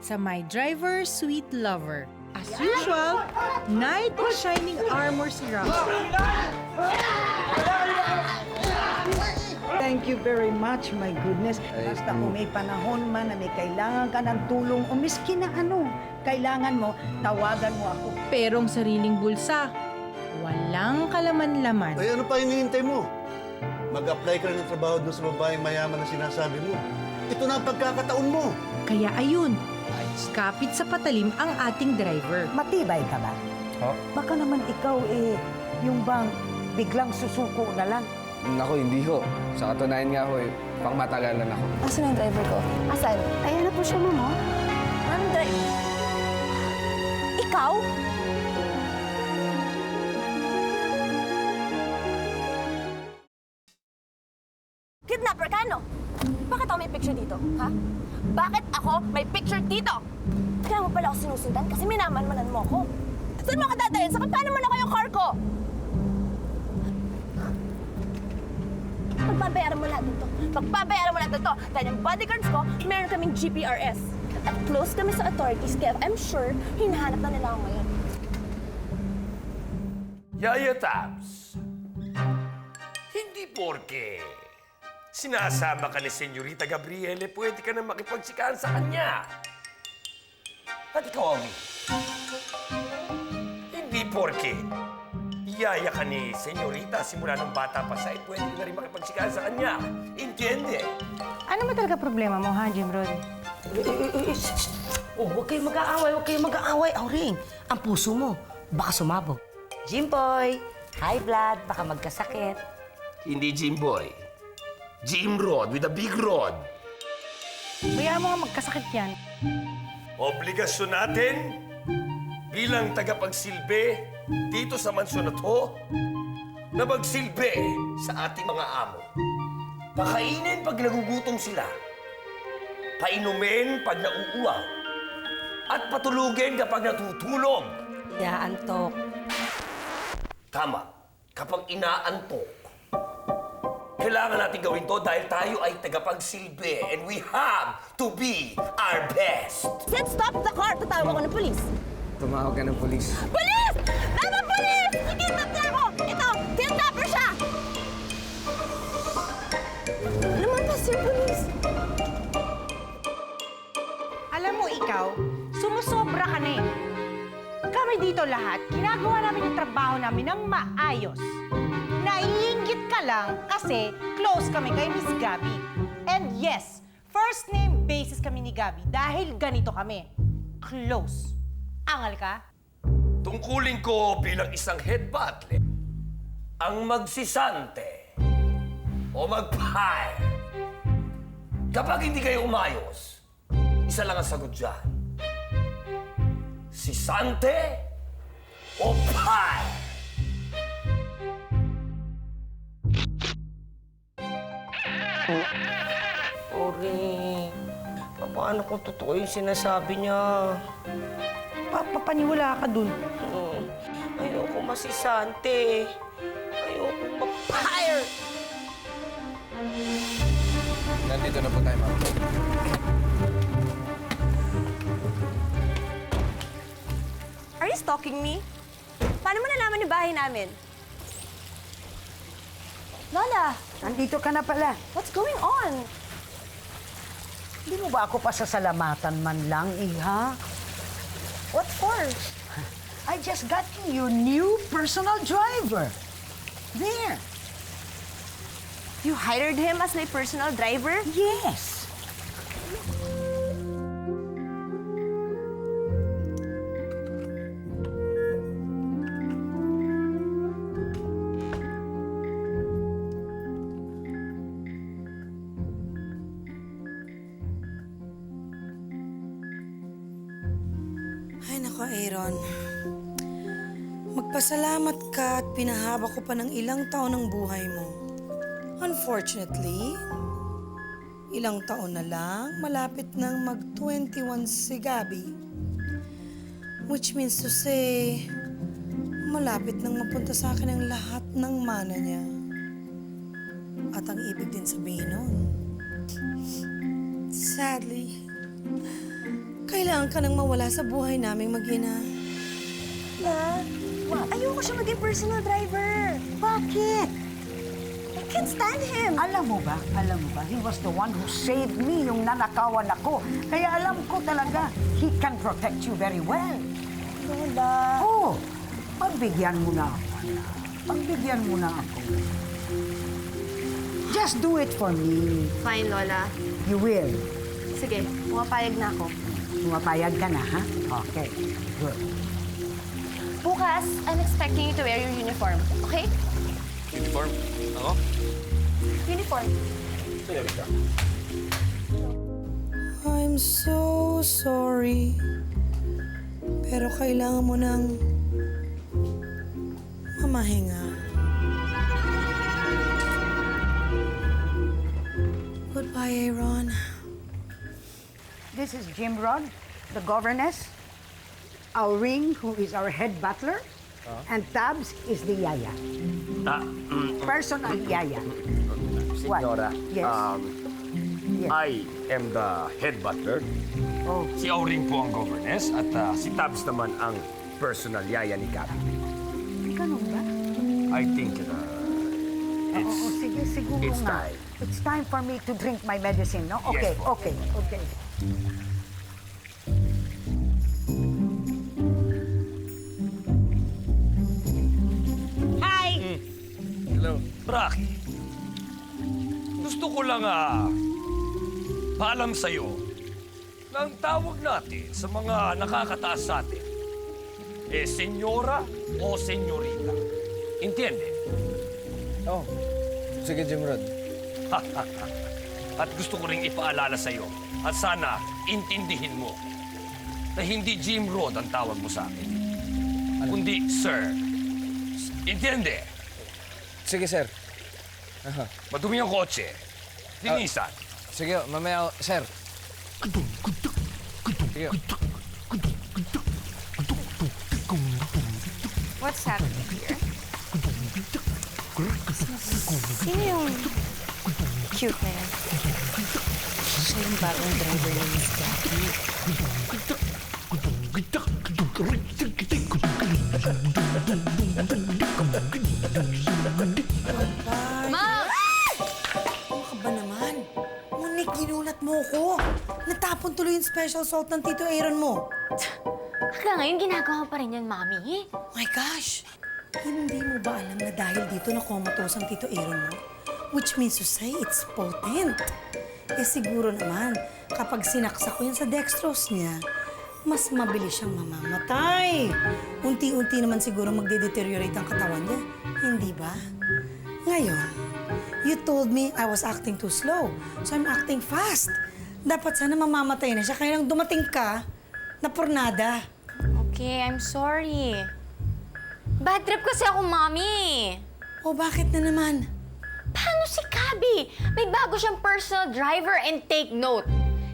Sa My Driver, Sweet Lover. As usual, knight in shining armor si Rocky. Thank you very much, my goodness. Basta kung may panahon man na may kailangan ka ng tulong o miski na ano, kailangan mo, tawagan mo ako. Pero ang sariling bulsa, walang kalaman-laman. Ay, ano pa hinihintay mo? Mag-apply ka na ng trabaho doon sa babaeng mayaman na sinasabi mo. Ito na ang pagkakataon mo. Kaya ayun, kapit sa patalim ang ating driver. Matibay ka ba? Oh? Baka naman ikaw yung bang biglang susuko na lang. Naku, hindi ho. Sa katunayan nga ho, pangmatagalan ako. Asan ang driver ko? Asan? Ayan na po siya, ma'am, oh. Ma'am, Ikaw? Kidnapper ka, no? Bakit ako may picture dito, ha? Bakit ako may picture dito? Kaya mo pala ako sinusundan kasi minamanmanan mo ako. Saan mo ka dadayin? Saka paano mo na yung car ko? Pagbabayaran mo lahat dito. Pagbabayaran mo lahat dito. Dahil yung bodyguards ko, meron kaming GPRS. At close kami sa authorities, kaya I'm sure hinahanap na nila ako ngayon. Yaya Tabs, hindi porke sinasama ka ni Senyorita Gabriele, pwede ka na makipagsikahan sa kanya. At ikaw, Ami, hindi porke yaya ka ni Senyorita simula nung bata pa siya, pwede ka na rin makipagsikahan sa kanya. Entiende? Ano ba talaga problema mo, ha, Jim Rod? Oh, huwag kayong mag-aaway, huwag kayong mag-aaway. Auring, ang puso mo, baka sumabog. Jimboy, high blood, baka magkasakit. Hindi Jimboy. Jim Rod with a big rod. Bayaan mo nga magkasakit yan. Obligasyon natin bilang tagapagsilbi dito sa mansyon na to na magsilbi sa ating mga amo. Pakainin pag nagugutom sila. Painumin pag nauuwaw. At patulugin kapag natutulog. Inaantok. Tama. Kapag inaantok, kailangan natin gawin to dahil tayo ay tagapagsilbi and we have to be our best. Then stop the car! Tatawag ako ng polis. Tumawag ka ng polis. Polis! Mama, polis! Kidnapper ako! Ito, kidnapper siya! Ano naman ba, sir, polis? Alam mo, ikaw, sumusobra ka na eh. Kami dito lahat, ginagawa namin yung trabaho namin ng maayos. Naiingit ka lang kasi close kami kay Miss Gabby. And yes, first name basis kami ni Gabby dahil ganito kami. Close. Angal ka? Tungkulin ko bilang isang head butler ang magsisante o mag-fire. Kapag hindi kayo umayos, isa lang ang sagot dyan. Si Sante o fire. Auring, paano kung totoo yung sinasabi niya? Papaniwala ka dun. Ayoko masisante. Ayoko ma-fire. Nandito na po tayo, ma'am. Are you stalking me? Paano mo nalaman yung bahay namin? Lola, Nandito ka na pala. what's going on? Hindi mo ba ako pasasalamatan man lang, Iha? What for? I just got you your new personal driver. There. You hired him as my personal driver? Yes. Ay, nako, Aaron. Magpasalamat ka at pinahaba ko pa ng ilang taon ng buhay mo. Unfortunately, ilang taon na lang, malapit nang mag-21 si Gabby. Which means to say, malapit nang mapunta sa akin ang lahat ng mana niya. At ang ibig din sabihin nun, sadly, kailangan ka nang mawala sa buhay naming mag-ina. Na, ayoko siya maging personal driver. Bakit? I can't stand him. Alam mo ba, he was the one who saved me yung nanakawan ako. Kaya alam ko talaga, he can protect you very well. Lola. Oh, pagbigyan mo na ako, anak. Pagbigyan mo na ako. Just do it for me. Fine, Lola. You will. Sige, pumapayag na ako. Pumapayag ka na, ha? Okay, good. Bukas, I'm expecting you to wear your uniform, okay? Uniform? Ako? Uniform. I'm so sorry. Pero kailangan mo nang mamahinga. Goodbye, Aaron. This is Jim Rod, the governess. Auring, who is our head butler. And Tabs is the yaya. Personal yaya. Senyora, Yes. Yes. I am the head butler. Oh, Si Auring po ang governess at si Tabs naman ang personal yaya ni Gabby. ganun ba? I think Oo, sige, siguro it's nga. time. It's time for me to drink my medicine, no? Okay, Yes, po. okay. Hello. Rocky, gusto ko lang paalam sa'yo na ang tawag natin sa mga nakakataas sa atin senyora o senyorita. Entiende? Oh, sige, Jim Rod. At gusto ko ring ipaalala sa'yo at sana intindihin mo na hindi Jim Rod ang tawag mo sa akin, kundi Sir. Entiende? Sige, sir. Madumi ang kotse. Linisan. Sige, mamaya, sir. Sige. What's happening here? Sino yung cute na yan? Siya yung bagong driver ni Miss Gabby. Mom! Ano ka ba naman? Munik, ginulat mo ko. Natapon tuloy yung special salt ng Tito Aaron mo. Hanggang ngayon, ginagawa pa rin yan, Mami. Oh my gosh! Hindi mo ba alam na dahil dito na comatose ang Tito Aaron mo? Which means to say, it's potent. Eh siguro naman, kapag sinaksak ko yan sa dextrose niya, mas mabilis siyang mamamatay. Unti-unti naman siguro magde-deteriorate ang katawan niya. Hindi ba? Ngayon, you told me I was acting too slow, so I'm acting fast. Dapat sana mamamatay na siya, kaya nang dumating ka, napurnada. Okay, I'm sorry. Bad trip kasi ako, Mami. O bakit na naman? Paano si Gabby? May bago siyang personal driver and take note.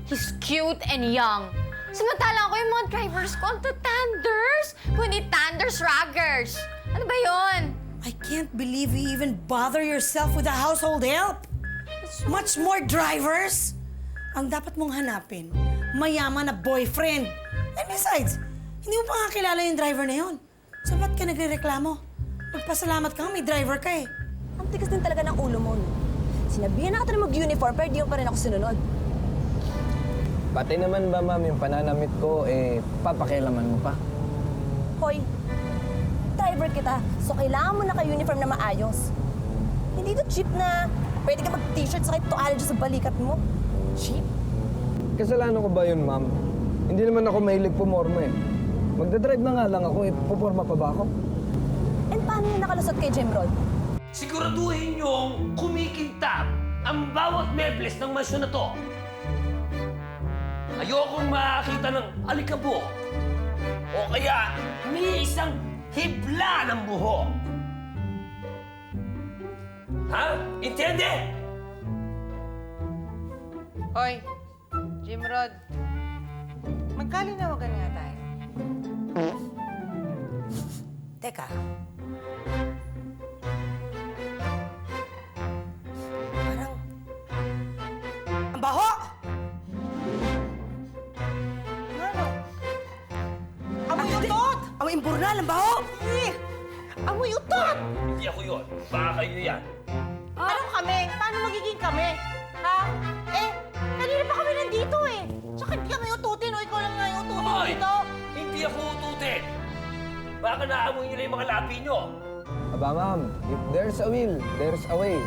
He's cute and young. Samantala ako yung mga drivers ko, ang tatanders. Kundi tanders raggers. Ano ba yon? I can't believe you even bother yourself with a household help. Much more drivers. Ang dapat mong hanapin, mayaman na boyfriend. And besides, hindi mo pa nga kilala yung driver na yon. So ba't ka nagre-reklamo? Magpasalamat ka, may driver ka eh. Ang tigas din talaga ng ulo mo. No? Sinabihan na kita na mag-uniform, pero di mo pa rin ako sinunod. Pati naman ba, ma'am, yung pananamit ko, papakialaman mo pa? Hoy, driver kita, so kailangan mo naka-uniform na maayos. Hindi to cheap na pwede ka mag-t-shirt sa tuwalya dyan sa balikat mo. Cheap? Kasalanan ko ba yun, ma'am? Hindi naman ako mahilig pumorma eh. Magdadrive na nga lang ako puporma pa ba ako? And paano yung nakalusot kay Jim Rod? Siguraduhin niyong kumikintab ang bawat mebles ng mansyon na to. Ayokong makakita ng alikabok o kaya ni isang hibla ng buhok. Ha? Intende? Hoy, Jim Rod. Magkalinawagan nga tayo. Teka, Parang, ang baho! Nga Amoy imburnal, ang baho! Amoy utot! Hindi ako yun. Baka kayo yan. Anong kami? Paano magiging kami? Ha? Eh, kanina pa kami nandito eh. Tsaka hindi kami ututin o ikaw lang nga yung ututin Hoy! dito. Hindi ako ututin. Baka naamoy nyo lang yung mga labi nyo. Aba, ma'am, if there's a will, there's a way.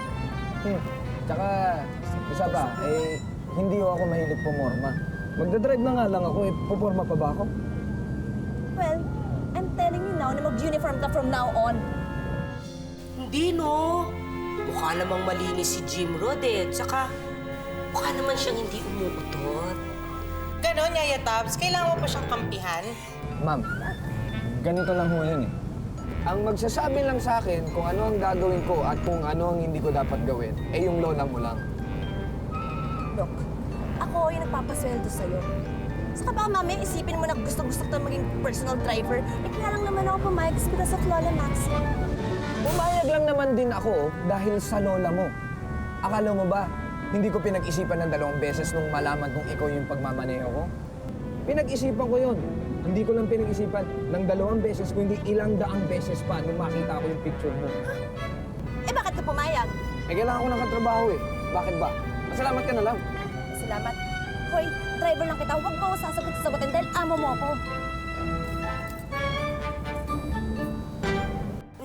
Tsaka, isa pa, hindi ho ako mahilig pumorma. Magdadrive na nga lang ako, puporma pa ba ako? Well, I'm telling you now na mag-uniform ka from now on. Hindi, no. Mukha namang malinis si Jim Rod eh. Tsaka, mukha naman siyang hindi umuutot. Ganon, Yaya Tabs. Kailangan mo pa siyang kampihan? Ma'am, ganito lang ho yan eh. Ang magsasabi lang sa akin kung ano ang gagawin ko at kung ano ang hindi ko dapat gawin, yung lola mo lang. Look, ako yung nagpapasweldo sa'yo. Saka baka mamaya isipin mo na gusto-gusto ka maging personal driver. Kaya lang naman ako pumayag because of Lola Maxi. Pumayag lang naman din ako dahil sa lola mo. Akala mo ba, hindi ko pinag-isipan ng 2 beses nung malaman kung ikaw yung pagmamaneho ko? Pinag-isipan ko yun. Hindi ko lang pinag-isipan ng 2 beses, kundi ilang daang beses pa nung makita ko yung picture mo. Eh bakit ka pumayag? Kailangan ko ng katrabaho eh. Bakit ba? Masalamat ka na lang. Salamat. Hoy, driver lang kita. Huwag mo ako sasagot-sagutin dahil amo mo ako.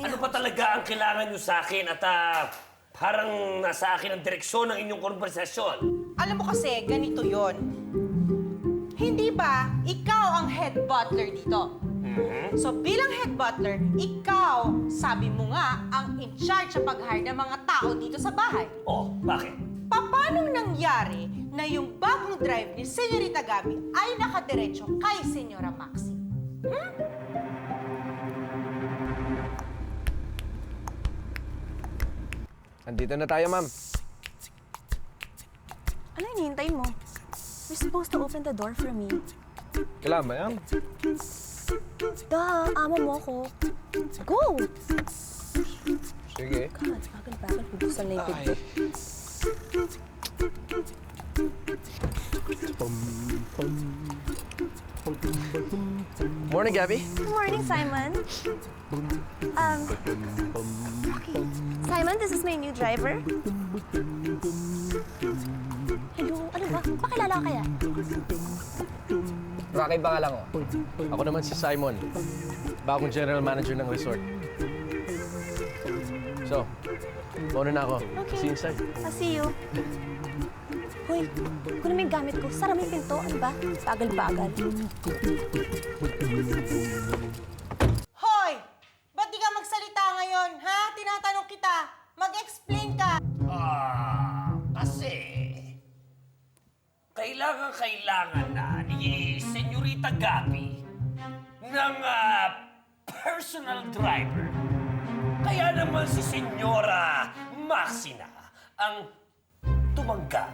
Ano ba talaga ang kailangan nyo sa akin at parang nasa akin ang direksyon ng inyong konversasyon? Alam mo kasi, ganito yon. Hindi ba ikaw ang head butler dito? So bilang head butler, ikaw, sabi mo nga, ang in charge sa pag-hire ng mga tao dito sa bahay. Oh, bakit? Paano nangyari na yung bagong drive ni Senyorita Gabi ay nakadiretso kay Senyora Maxi? Andito na tayo, ma'am. Ano hinihintay mo? You're supposed to open the door for me. Kailangan ba yan? Duh, amo mo ko. Go! Sige. God, bagal-bagal. Bubuksan na yung pinto. Morning, Gabby. Good morning, Simon. Okay. Simon, this is my new driver. Hello, ano ba? Pakilala ka kaya? Rocky ba nga lang, oh? Ako naman si Simon, bagong general manager ng resort. So, mauna na ako. Okay. See you inside. I'll see you. Hoy, kung na may gamit ko, sara mo yung pinto. Ano ba? Bagal-bagal. Hoy! Ba't di ka magsalita ngayon, ha? Tinatanong kita. Mag-explain ka. Kasi kailangan na ni Senyorita Gabi ng personal driver. Kaya naman si Senyora Maxi na ang tumanggap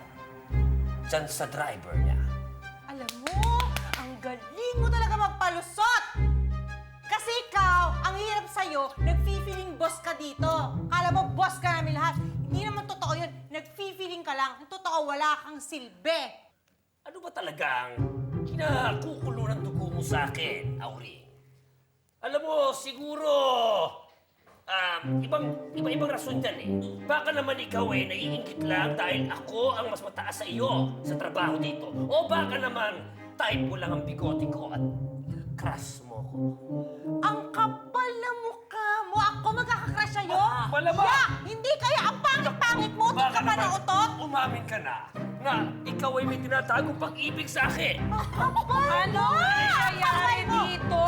dyan sa driver niya. Alam mo, ang galing mo talaga magpalusot! Kasi ikaw, ang hirap sa'yo, nag-feeling boss ka dito. Kala mo, boss ka namin lahat. Hindi naman totoo yun. Nag-feeling ka lang. Ang totoo, wala kang silbi. Ano ba talagang kinakukulo ng dugo mo sa akin, Auring? Alam mo, siguro, ibang rason dyan eh. Baka naman ikaw naiingit lang dahil ako ang mas mataas sa iyo sa trabaho dito. O baka naman, type mo lang ang bigote ko at crush mo ko. Ang kapal na mukha mo. Ako magkakakrush sa'yo? Malamang! Yeah! Hindi kaya ang pangit-pangit mo. Utot ka pa ng utot. Umamin ka na na ikaw ay may tinatagong pag-ibig sa akin. Ano? Nangyayari dito?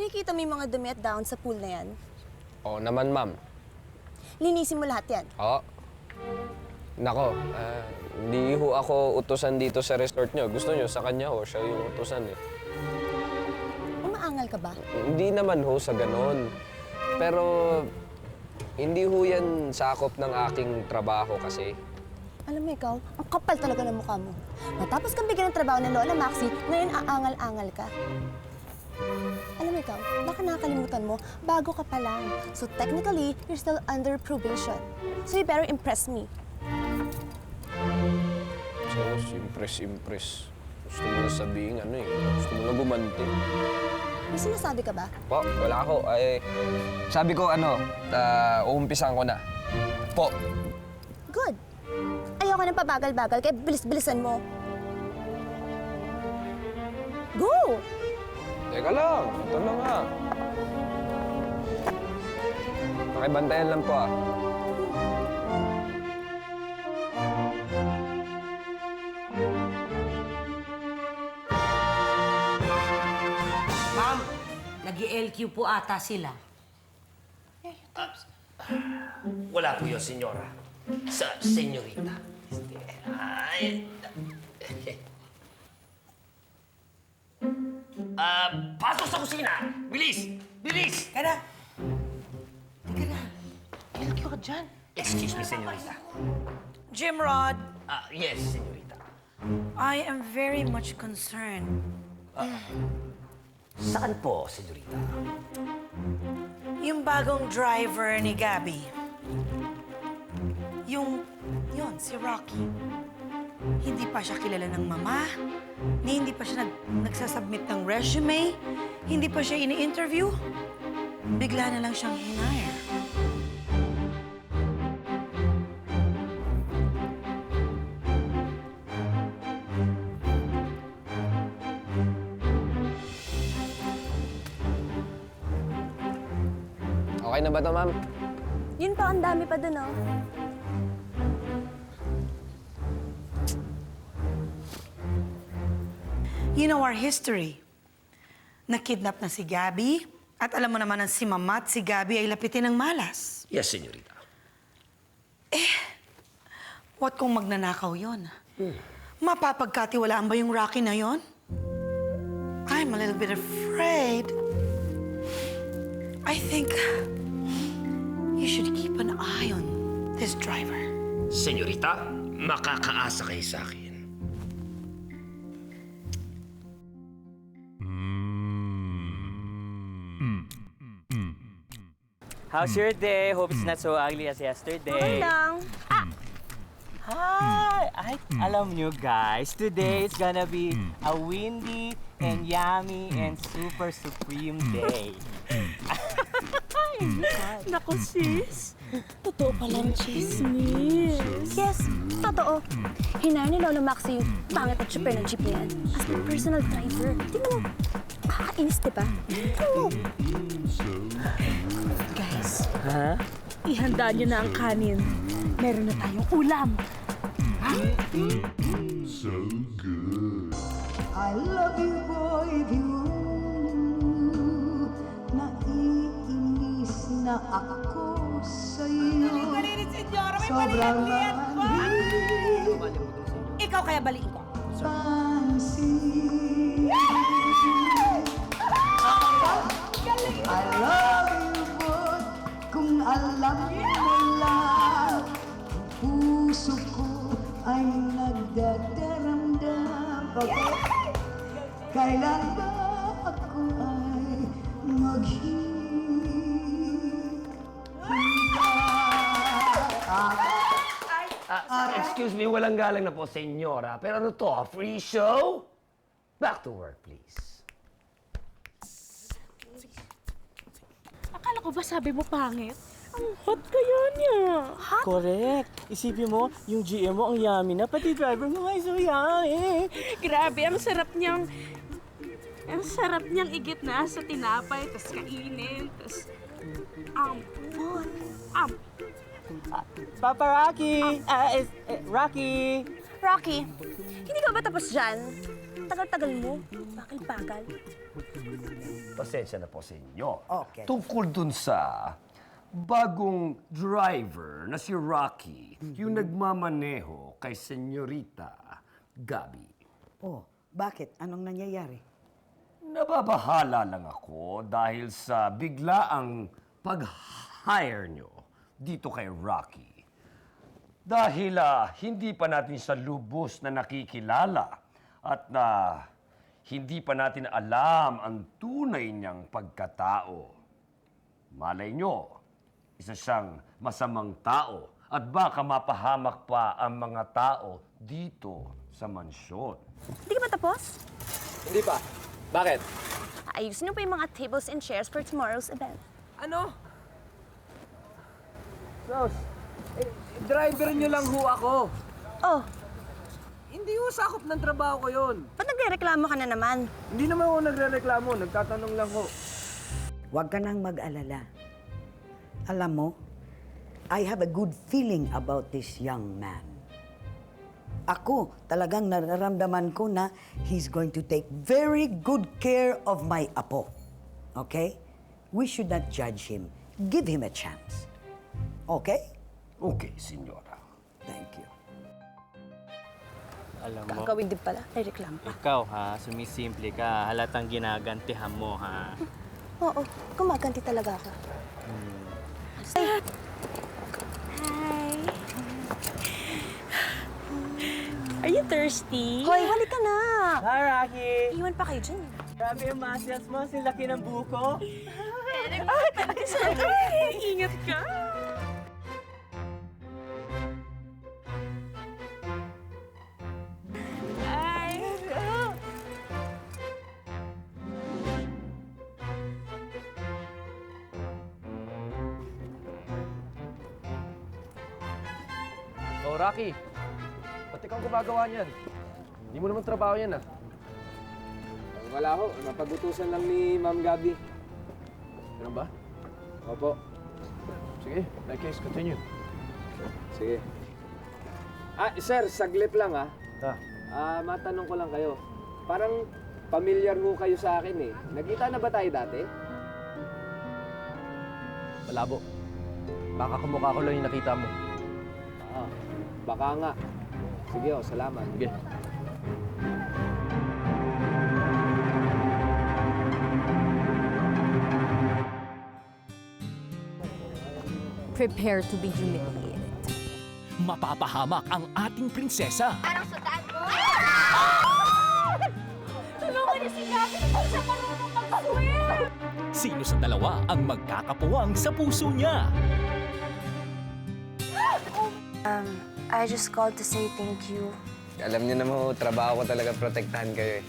Nakikita mo yung mga dumi at dahon sa pool na yan? Oo naman, ma'am. Linisin mo lahat yan. Oo. Nako, hindi ho ako utusan dito sa resort nyo. Gusto nyo, sa kanya ho, siya yung utusan eh. Umaangal ka ba? Hindi naman ho sa ganon. Pero, hindi ho yan sakop ng aking trabaho kasi. Alam mo ikaw, ang kapal talaga ng mukha mo. Matapos kang bigyan ng trabaho ng Lola Maxi, ngayon aangal-angal ka. Alam mo ikaw, baka nakakalimutan mo, bago ka pa lang. So technically, you're still under probation. So you better impress me. So, impress. Gusto mo na sabihin gusto mo na gumanti. May sinasabi ka ba? Po, wala ako. Sabi ko uumpisahan ko na. Po. Good. Ayoko ng pabagal-bagal, kaya bilis-bilisan mo. Go! Teka lang, ito na nga. Pakibantayan lang po Ma'am, nag-LQ po ata sila. Wala po yun, senyora. Senyorita. Ay... pasok sa kusina! Bilis! Bilis! Kada! LQ ka dyan. Excuse me, senyorita. Jimrod, Yes, senyorita. I am very much concerned. Saan po, senyorita? Yung bagong driver ni Gabby. Yun, si Rocky. Hindi pa siya kilala ng mama, hindi pa siya nagsasubmit ng resume, hindi pa siya ini-interview. Bigla na lang siyang hinire. Okay na ba to, ma'am? Yun pa, ang dami pa dun, oh. You know our history. Nakidnap na si Gabby, at alam mo naman na si Mama at si Gabby ay lapitin ng malas. Yes, senyorita. What kung magnanakaw yon? Mapapagkatiwalaan ba yung Rocky na yon? I'm a little bit afraid. I think you should keep an eye on this driver. Senyorita, makakaasa kayo sa akin. How's your day? Hope it's not so ugly as yesterday. Okay lang. Hi! Alam nyo guys, today is gonna be a windy and yummy and super supreme day. Naku, sis. Totoo palang chismis. Yes, totoo. Hinayar ni Lolo Maxie yung pangit at super ng jeep na yan as my personal driver. Tingnan mo, kakainis, diba? Tingnan mo. Guys, ihanda niyo na ang kanin. Meron na tayong ulam. I love you, boy, you. Naiinis na ako sa'yo. Sobrang Ikaw kaya baliin ko. pansin. I love you, boy, kung alam mo lang. Ang puso ko ay nagdadaramdam. Kailan ba ako ay Excuse me, walang galang na po, senyora. Pero ano to, a free show? Back to work, please. Akala ko ba sabi mo pangit? Ang hot kaya niya. Hot? Correct. Isipin mo, yung GM mo ang yummy na, pati driver mo ay so yummy. Grabe, ang sarap niyang igit na sa tinapay, tas kainin, tas Papa Rocky! Rocky! Rocky, hindi ka ba tapos dyan? Tagal-tagal mo. Bakal-bagal. Pasensya na po sa inyo. Okay. Tungkol dun sa bagong driver na si Rocky, yung nagmamaneho kay Senyorita Gabby. Oh, bakit? Anong nangyayari? Nababahala lang ako dahil sa biglaang pag-hire nyo dito kay Rocky. Dahil hindi pa natin sa lubos na nakikilala at hindi pa natin alam ang tunay niyang pagkatao. Malay nyo, isa siyang masamang tao at baka mapahamak pa ang mga tao dito sa mansyon. Hindi ka ba tapos? Hindi pa. Bakit? Ayusin niyo pa yung mga tables and chairs for tomorrow's event. Ano? Sos, driver niyo lang ho ako. Oh, Hindi ho sakop ng trabaho ko yun. ba't nagrereklamo ka na naman? Hindi naman ako nagre-reklamo, nagtatanong lang ho. Huwag ka nang mag-alala. Alam mo, I have a good feeling about this young man. Ako, talagang nararamdaman ko na he's going to take very good care of my apo. Okay? We should not judge him. Give him a chance. Okay? Okay, senyora. Thank you. Alam mo, Gagawin din pala, ay reklamo pa. ikaw ha, sumisimple ka. Halatang ginagantihan mo ha. Oo, gumaganti talaga ako. Hi! Are you thirsty? Hoy, wali ka na! Hi, Rocky! Iwan pa kayo dyan. Grabe yung muscles mo, si laki ng buko. Ingat ka! Oh, Rocky. Ba't ikaw gumagawa niyan? Hindi mo naman trabaho yan, ah. Wala ho, napagutusan lang ni Ma'am Gabi. Ganun ba? Opo. Sige, in that case, continue. Sige. Sir, saglit lang Ah, matanong ko lang kayo. Parang pamilyar ho kayo sa akin eh. Nagkita na ba tayo dati? malabo. Baka kumukha ko lang yung nakita mo. Baka nga. Sige salamat. Sige. Prepare to be humiliated. Mapapahamak ang ating prinsesa. Anong sundan mo? Tulungan niyo si Gabi! Hindi siya marunong mag-swim! Sino sa dalawa ang magkakapuwang sa puso niya? I just called to say thank you. Alam niyo naman ho, trabaho ko talaga protektahan kayo eh.